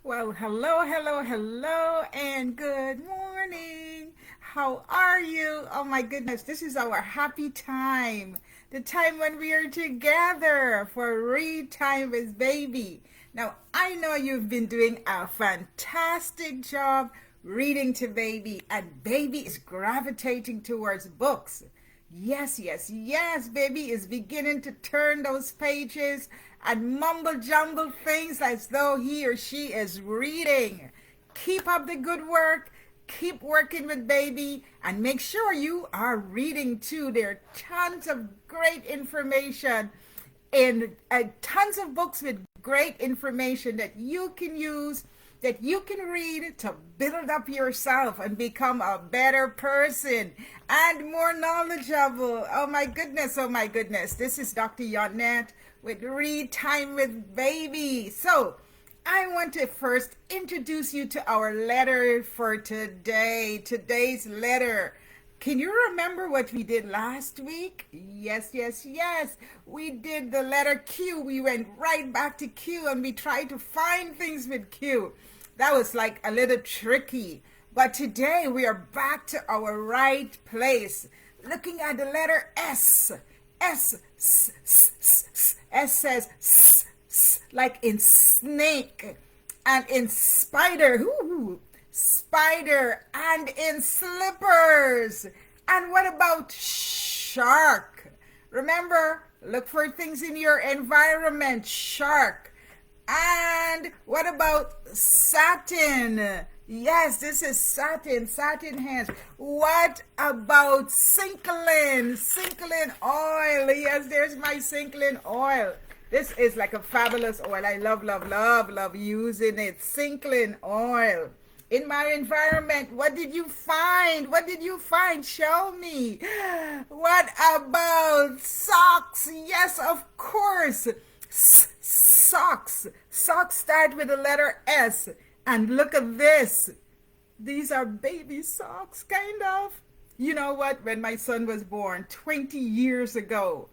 Well, hello, hello, hello, and good morning. How are you? Oh my goodness, this is our happy time. The time when we are together for read time with baby. Now, I know you've been doing a fantastic job reading to baby, and baby is gravitating towards books. Yes, yes, yes, baby is beginning to turn those pages and mumble jumble things as though he or she is reading. Keep up the good work. Keep working with baby and make sure you are reading too. There are tons of great information in tons of books with great information that you can use, that you can read to build up yourself and become a better person and more knowledgeable. Oh my goodness, oh my goodness. This is Dr. Yonette with Read Time with Baby. So, I want to first introduce you to our letter for today. Today's letter. Can you remember what we did last week? Yes, yes, yes. We did the letter Q. We went right back to Q and we tried to find things with Q. That was like a little tricky. But today we are back to our right place. Looking at the letter S. S. S says like in snake and in spider. Ooh, spider and in slippers. And what about shark? Remember, look for things in your environment. Shark. And what about satin? Yes, this is satin, satin hands. What about Sinklin? Sinklin oil. Yes, there's my Sinklin oil. This is like a fabulous oil. I love, love, love, love using it. Sinklin oil. In my environment, what did you find? What did you find? Show me. What about socks? Yes, of course. Socks. Socks start with the letter S. And look at this. These are baby socks, kind of. You know what? When my son was born 20 years ago,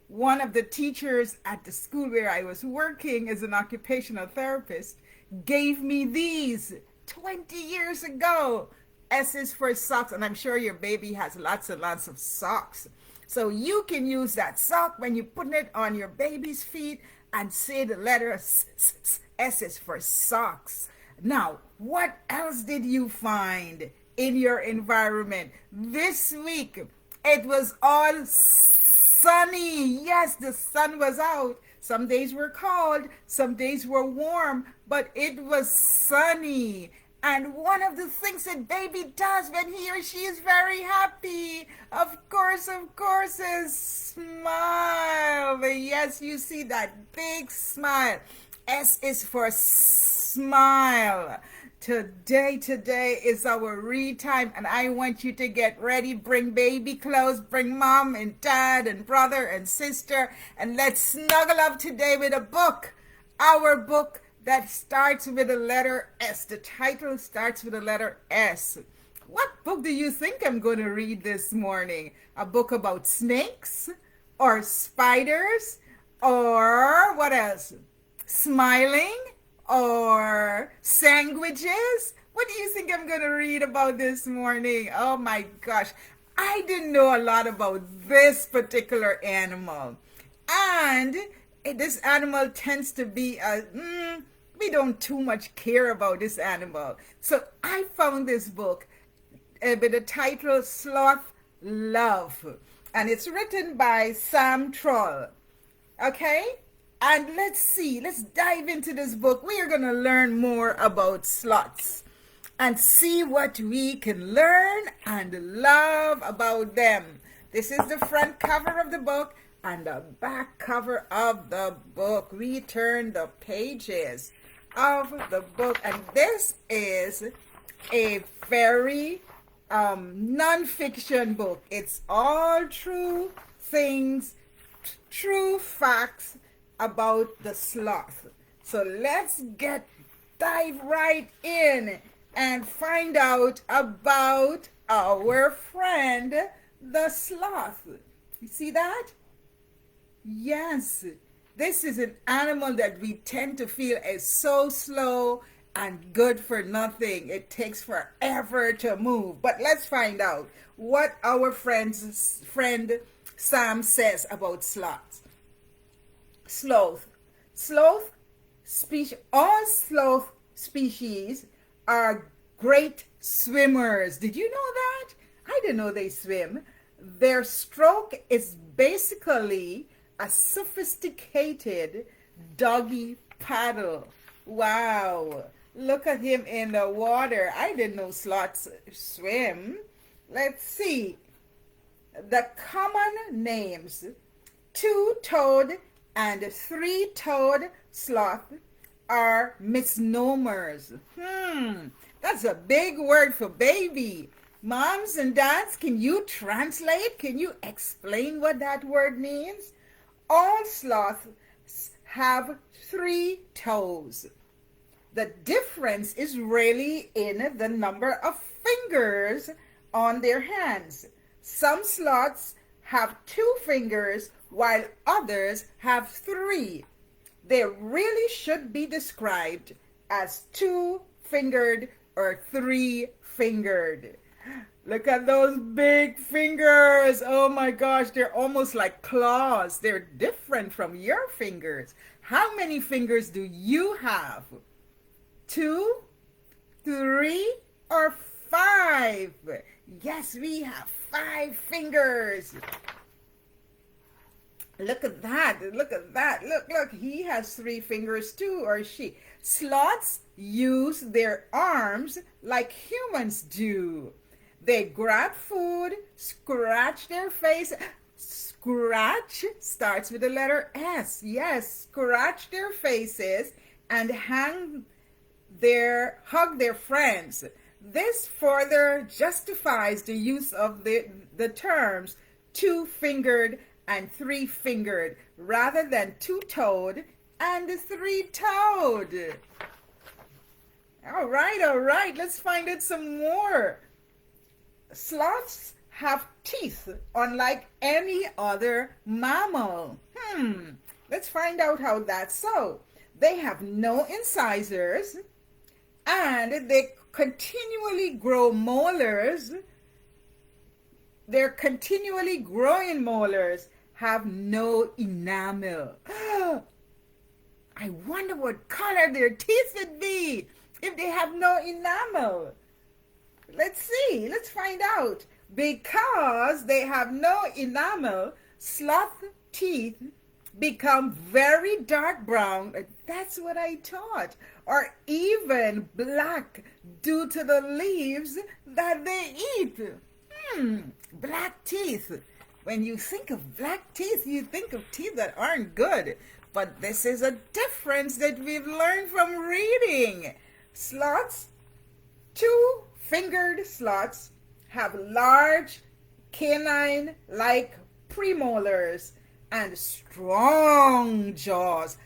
one of the teachers at the school where I was working as an occupational therapist gave me these 20 years ago. S is for socks, and I'm sure your baby has lots and lots of socks. So you can use that sock when you're putting it on your baby's feet and say the letter S is for socks. Now, what else did you find in your environment? This week, it was all sunny. Yes, the sun was out. Some days were cold, some days were warm, but it was sunny. And one of the things that baby does when he or she is very happy, of course, is smile. Yes, you see that big smile. S is for smile. Today is our read time, and I want you to get ready. Bring baby clothes, bring mom and dad and brother and sister, and let's snuggle up today with a book. Our book that starts with the letter S. The title starts with the letter S. What book do you think I'm going to read this morning? A book about snakes or spiders or what else? Smiling or sandwiches? What do you think I'm going to read about this morning? Oh my gosh. I didn't know a lot about this particular animal. And this animal tends to be we don't too much care about this animal. So I found this book with the title Sloth Love. And it's written by Sam Trull. Okay? And let's dive into this book. We are going to learn more about sloths and see what we can learn and love about them. This is the front cover of the book and the back cover of the book. We turn the pages of the book, and this is a very non-fiction book. It's all true things, true facts about the sloth. So let's dive right in and find out about our friend the sloth. You see that? Yes, this is an animal that we tend to feel is so slow and good for nothing. It takes forever to move. But let's find out what our friend Sam says about sloths. Sloth. Sloth species, all sloth species are great swimmers. Did you know that? I didn't know they swim. Their stroke is basically a sophisticated doggy paddle. Wow. Look at him in the water. I didn't know sloths swim. Let's see. The common names: two-toed and three-toed sloth are misnomers. That's a big word for baby. Moms and dads, can you translate? Can you explain what that word means? All sloths have 3 toes. The difference is really in the number of fingers on their hands. Some sloths have 2 fingers while others have 3. They really should be described as 2-fingered or 3-fingered. Look at those big fingers. Oh my gosh, they're almost like claws. They're different from your fingers. How many fingers do you have? 2, 3, or 5? Yes, we have 5 fingers. Look at that. Look at that. Look. He has 3 fingers too, or she. Sloths use their arms like humans do. They grab food, scratch their face. Scratch starts with the letter S. Yes, scratch their faces and hug their friends. This further justifies the use of the terms 2-fingered and 3-fingered rather than 2-toed and 3-toed. All right. Let's find out some more. Sloths have teeth unlike any other mammal. Let's find out how that's so. They have no incisors and they continually grow molars. Their continually growing molars have no enamel. I wonder what color their teeth would be if they have no enamel. Let's see. Let's find out. Because they have no enamel, sloth teeth become very dark brown. That's what I thought. Or even black due to the leaves that they eat. Black teeth. When you think of black teeth, you think of teeth that aren't good. But this is a difference that we've learned from reading. Sloths, 2-fingered sloths, have large canine-like premolars and strong jaws.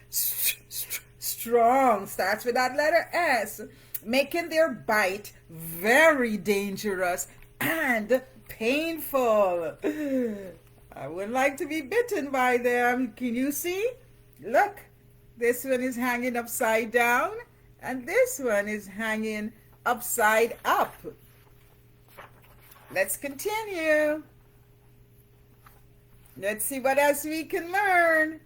Strong starts with that letter S, making their bite very dangerous and painful. I would like to be bitten by them. Can you see? Look, this one is hanging upside down and this one is hanging upside up. Let's continue. Let's see what else we can learn.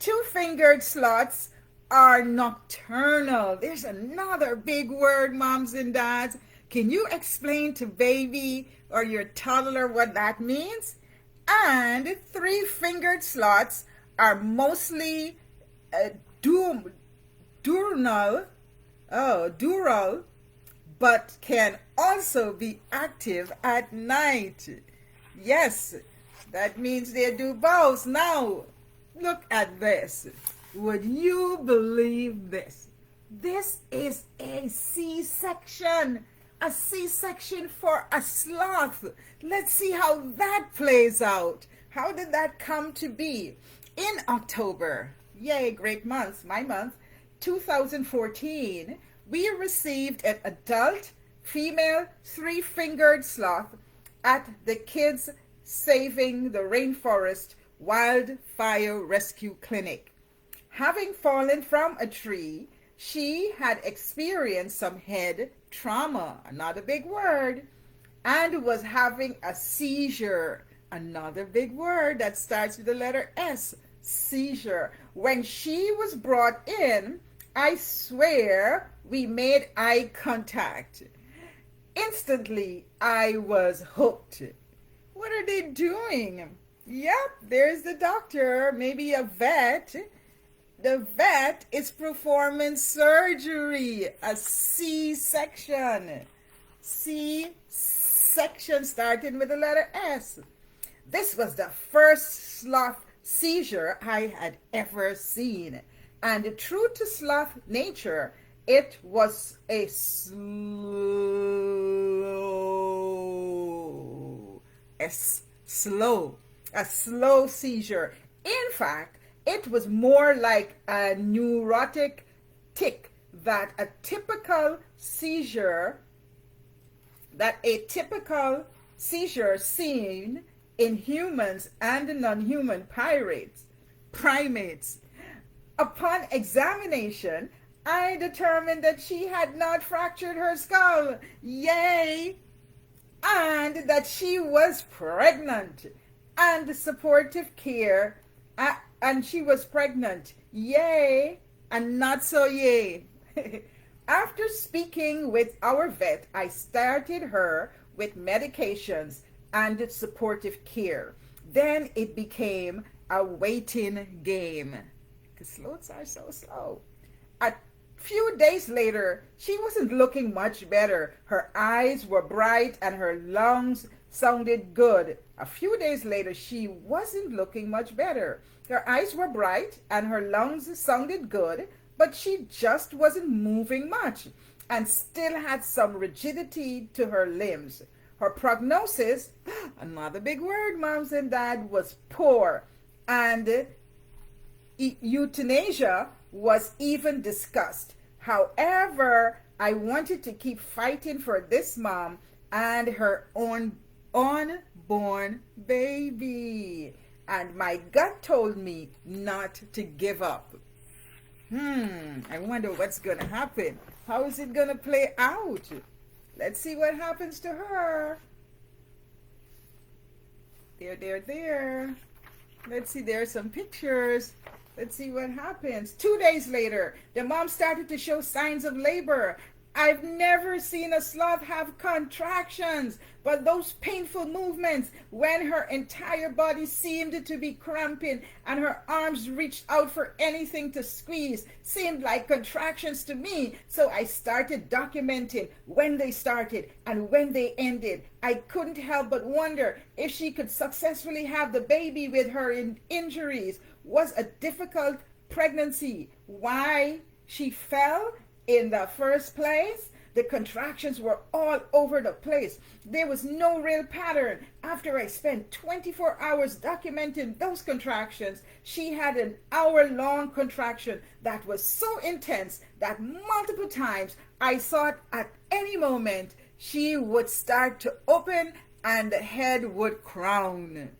2-fingered sloths are nocturnal. There's another big word, moms and dads. Can you explain to baby or your toddler what that means? And 3-fingered sloths are mostly diurnal, but can also be active at night. Yes, that means they do both. Now, look at this. Would you believe this? This is a C-section. A C-section for a sloth. Let's see how that plays out. How did that come to be? In October, yay, great month, my month, 2014, we received an adult female 3-fingered sloth at the Kids Saving the Rainforest Wildfire Rescue Clinic. Having fallen from a tree, she had experienced some head trauma, another big word, and was having a seizure, another big word that starts with the letter S, seizure. When she was brought in, I swear we made eye contact. Instantly, I was hooked. What are they doing? Yep, there's the doctor, maybe a vet. The vet is performing surgery, a C-section. C-section starting with the letter S. This was the first sloth seizure I had ever seen. And true to sloth nature, it was a slow seizure. In fact, it was more like a neurotic tic that a typical seizure seen in humans and non-human primates. Upon examination, I determined that she had not fractured her skull. Yay! And that she was pregnant. And supportive care. And she was pregnant. Yay! And not so yay. After speaking with our vet, I started her with medications and supportive care. Then it became a waiting game. Because sloths are so slow. A few days later, she wasn't looking much better. Her eyes were bright and her lungs sounded good. A few days later, she wasn't looking much better. Her eyes were bright and her lungs sounded good, but she just wasn't moving much and still had some rigidity to her limbs. Her prognosis, another big word, moms and dad, was poor, and euthanasia was even discussed. However, I wanted to keep fighting for this mom and her unborn baby. And my gut told me not to give up. I wonder what's going to happen. How is it going to play out? Let's see what happens to her. There. Let's see, there are some pictures. Let's see what happens. 2 days later, the mom started to show signs of labor. I've never seen a sloth have contractions, but those painful movements when her entire body seemed to be cramping and her arms reached out for anything to squeeze seemed like contractions to me. So I started documenting when they started and when they ended. I couldn't help but wonder if she could successfully have the baby with her injuries. Was a difficult pregnancy. Why she fell in the first place? The contractions were all over the place. There was no real pattern. After I spent 24 hours documenting those contractions, she had an hour-long contraction that was so intense that multiple times I thought at any moment she would start to open and the head would crown.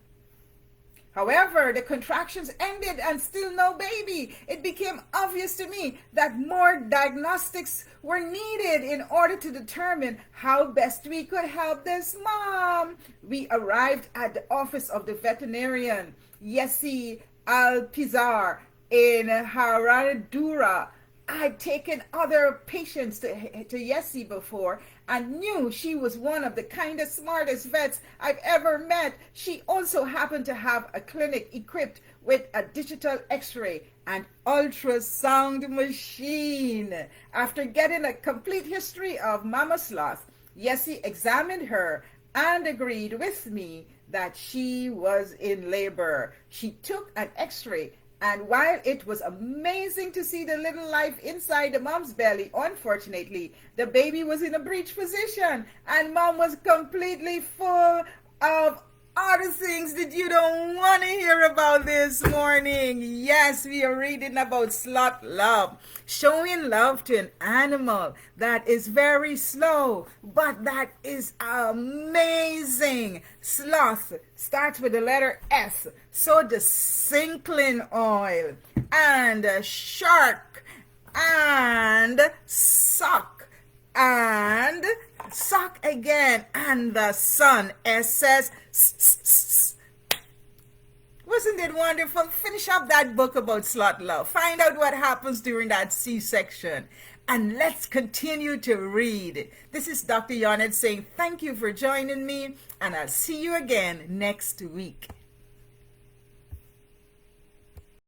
However, the contractions ended and still no baby. It became obvious to me that more diagnostics were needed in order to determine how best we could help this mom. We arrived at the office of the veterinarian, Yessi Alpizar, in Haradura. I'd taken other patients to Yessi before and knew she was one of the kindest, smartest vets I've ever met. She also happened to have a clinic equipped with a digital x-ray and ultrasound machine. After getting a complete history of Mama Sloth, Yessi examined her and agreed with me that she was in labor. She took an x-ray, and while it was amazing to see the little life inside the mom's belly, unfortunately, the baby was in a breech position and mom was completely full of other things that you don't want to hear about this morning. Yes, we are reading about Sloth Love, showing love to an animal that is very slow, but that is amazing. Sloth starts with the letter S, so the silkening oil, and shark and suck, and suck again, and the sun, SS. Wasn't it wonderful? Finish up that book about Sloth Love. Find out what happens during that C-section. And let's continue to read. This is Dr. Yonet saying thank you for joining me, and I'll see you again next week.